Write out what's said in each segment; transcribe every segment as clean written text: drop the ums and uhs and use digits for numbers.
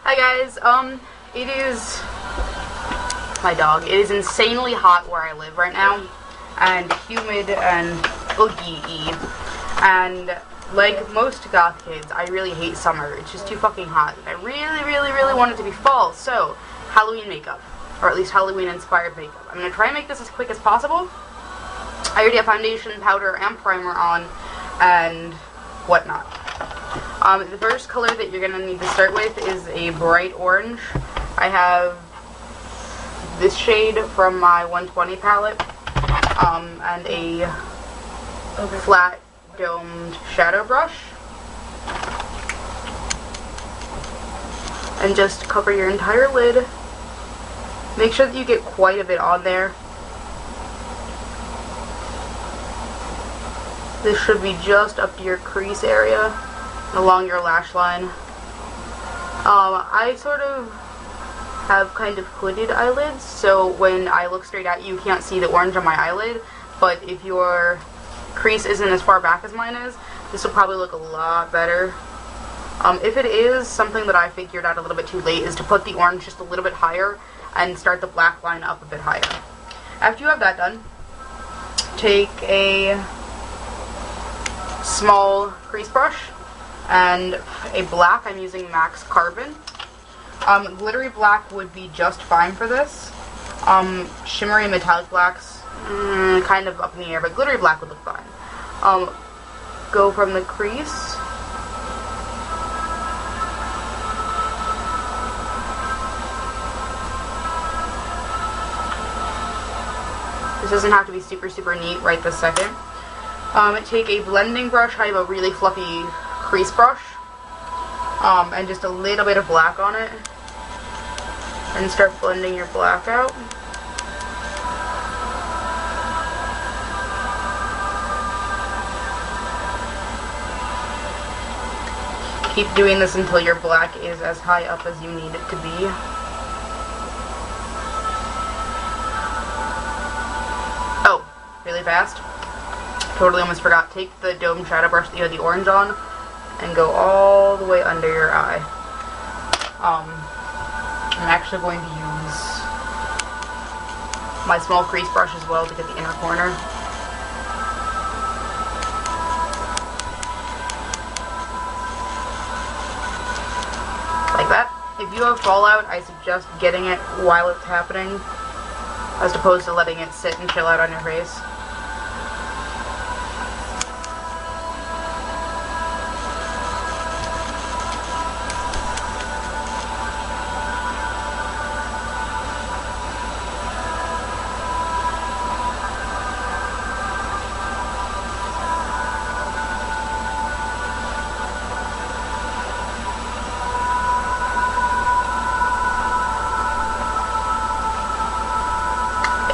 Hi guys, it is my dog. It is insanely hot where I live right now, and humid and oogie-y. And like most goth kids, I really hate summer. It's just too fucking hot. I really want it to be fall. So, Halloween makeup, or at least Halloween-inspired makeup. I'm gonna try and make this as quick as possible. I already have foundation, powder, and primer on, and whatnot. The first color that you're going to need to start with is a bright orange. I have this shade from my 120 palette, and a flat domed shadow brush. And just cover your entire lid. Make sure that you get quite a bit on there. This should be just up to your crease area, along your lash line. I sort of have kind of hooded eyelids, so when I look straight at you, you can't see the orange on my eyelid, but if your crease isn't as far back as mine is, this will probably look a lot better. If it is, something that I figured out a little bit too late is to put the orange just a little bit higher and start the black line up a bit higher. After you have that done, take a small crease brush and a black. I'm using MAC Carbon. Glittery black would be just fine for this. Shimmery metallic blacks, kind of up in the air, but glittery black would look fine. Go from the crease. This doesn't have to be super neat right this second. Take a blending brush. I have a really fluffy crease brush, and just a little bit of black on it, and start blending your black out. Keep doing this until your black is as high up as you need it to be. Oh, really fast. Totally almost forgot. Take the dome shadow brush that you had the orange on and go all the way under your eye. I'm actually going to use my small crease brush as well to get the inner corner. Like that. If you have fallout, I suggest getting it while it's happening, as opposed to letting it sit and chill out on your face.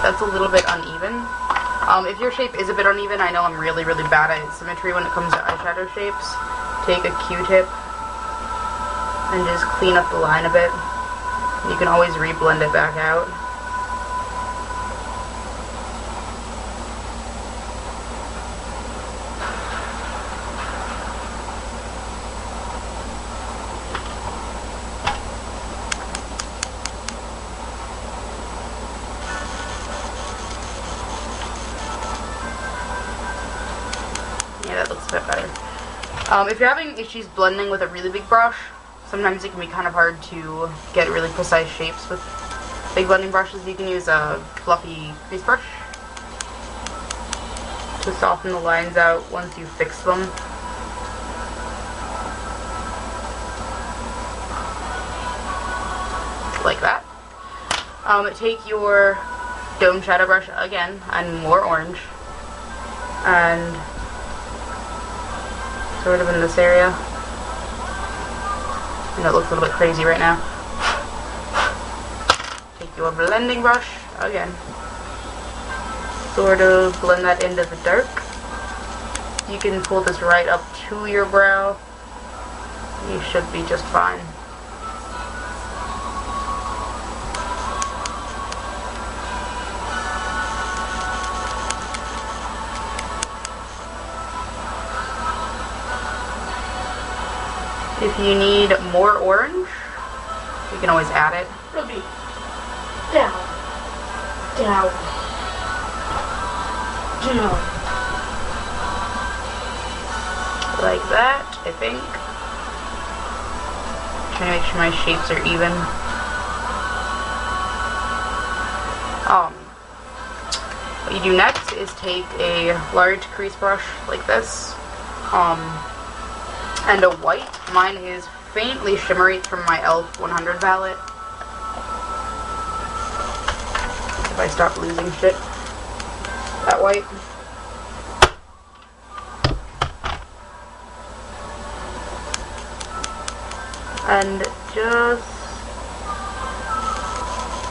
That's a little bit uneven. If your shape is a bit uneven, I know I'm really bad at symmetry when it comes to eyeshadow shapes. Take a Q-tip and just clean up the line a bit. You can always re-blend it back out. That looks a bit better. If you're having issues blending with a really big brush, sometimes it can be kind of hard to get really precise shapes with big blending brushes. You can use a fluffy crease brush to soften the lines out once you fix them. Like that. Take your dome shadow brush again, and more orange, and sort of in this area. And it looks a little bit crazy right now. Take your blending brush again. Sort of blend that into the dark. You can pull this right up to your brow. You should be just fine. If you need more orange, can always add it. Ruby. Down. Down. Down. Like that, I think. Trying to make sure my shapes are even. What you do next is take a large crease brush like this, and a white. Mine is faintly shimmery. It's from my e.l.f. 100 palette. If I stop losing shit. That white. And just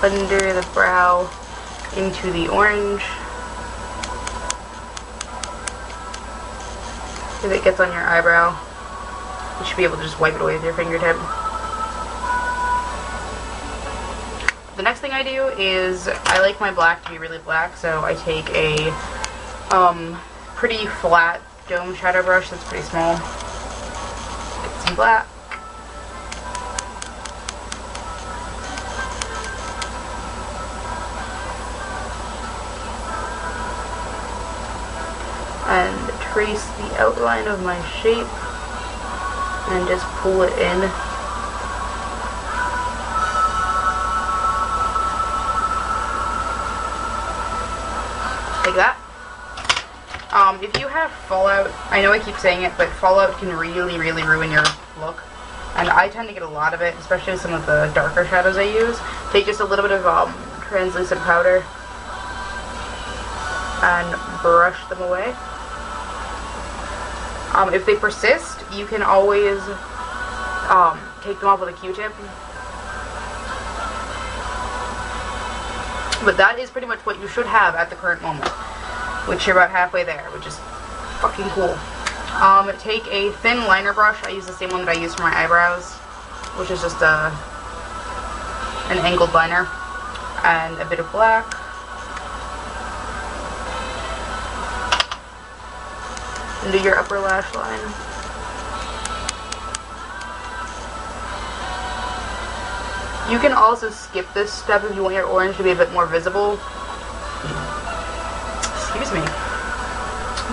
under the brow into the orange. If it gets on your eyebrow, you should be able to just wipe it away with your fingertip. The next thing I do is, I like my black to be really black, so I take a pretty flat dome shadow brush that's pretty small. Get some black. And trace the outline of my shape and just pull it in. Like that. If you have fallout, I know I keep saying it, but fallout can really, really ruin your look. And I tend to get a lot of it, especially with some of the darker shadows I use. Take just a little bit of translucent powder and brush them away. If they persist, you can always take them off with a Q-tip. But that is pretty much what you should have at the current moment, which you're about halfway there, which is fucking cool. Take a thin liner brush. I use the same one that I use for my eyebrows, which is just an angled liner, and a bit of black. And do your upper lash line. You can also skip this step if you want your orange to be a bit more visible. Excuse me.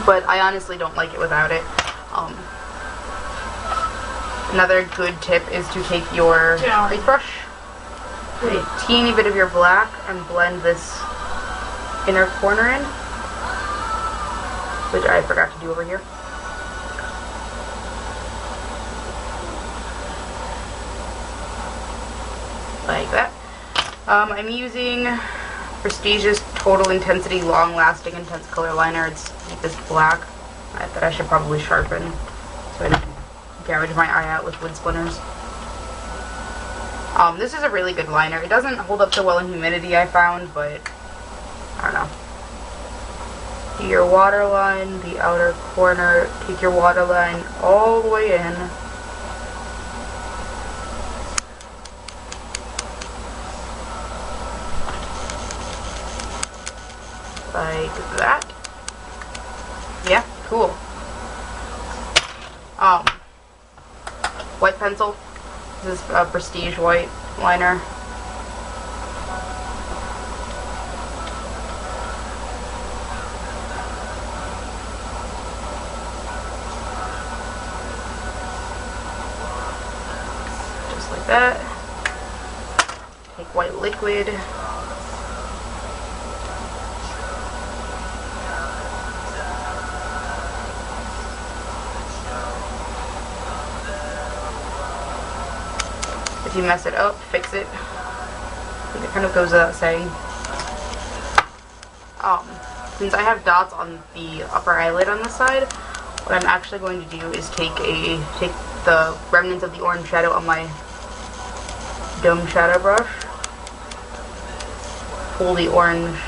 But I honestly don't like it without it. Another good tip is to take your crease brush, a teeny bit of your black, and blend this inner corner in, which I forgot to do over here. Like that. I'm using Prestige's Total Intensity Long Lasting Intense Color Liner. It's this black that I should probably sharpen so I don't gouge my eye out with wood splinters. This is a really good liner. It doesn't hold up so well in humidity, I found, but I don't know. Do your waterline, the outer corner, take your waterline all the way in. Like that. Yeah, cool. White pencil. This is a Prestige white liner. Just like that. Take white liquid. If you mess it up, fix it. I think it kind of goes without saying. Since I have dots on the upper eyelid on this side, what I'm actually going to do is take the remnants of the orange shadow on my dome shadow brush, pull the orange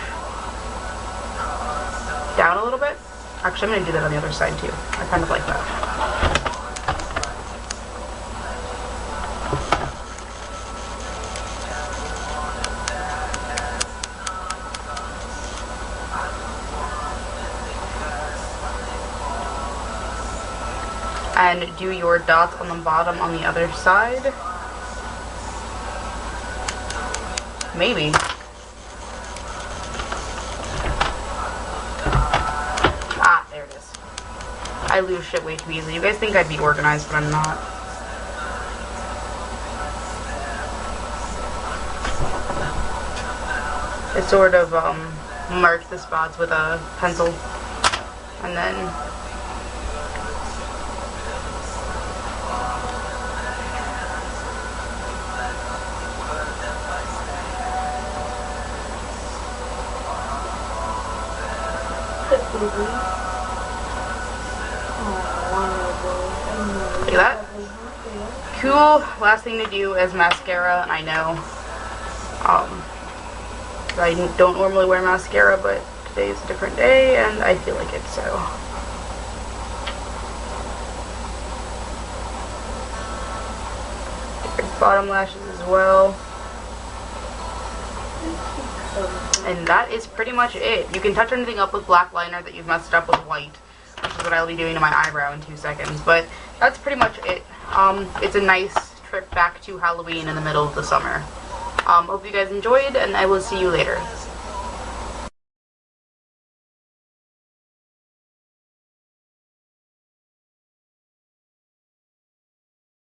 down a little bit. Actually, I'm going to do that on the other side too. I kind of like that. And do your dots on the bottom on the other side. Maybe. Ah, there it is. I lose shit way too easily. You guys think I'd be organized, but I'm not. I sort of mark the spots with a pencil, and then look at that. Cool. Last thing to do is mascara. I know. I don't normally wear mascara, but today is a different day, and I feel like it, so. Bottom lashes as well. And that is pretty much it. You can touch anything up with black liner that you've messed up with white, which is what I'll be doing to my eyebrow in 2 seconds. But that's pretty much it. It's a nice trip back to Halloween in the middle of the summer. Hope you guys enjoyed, and I will see you later.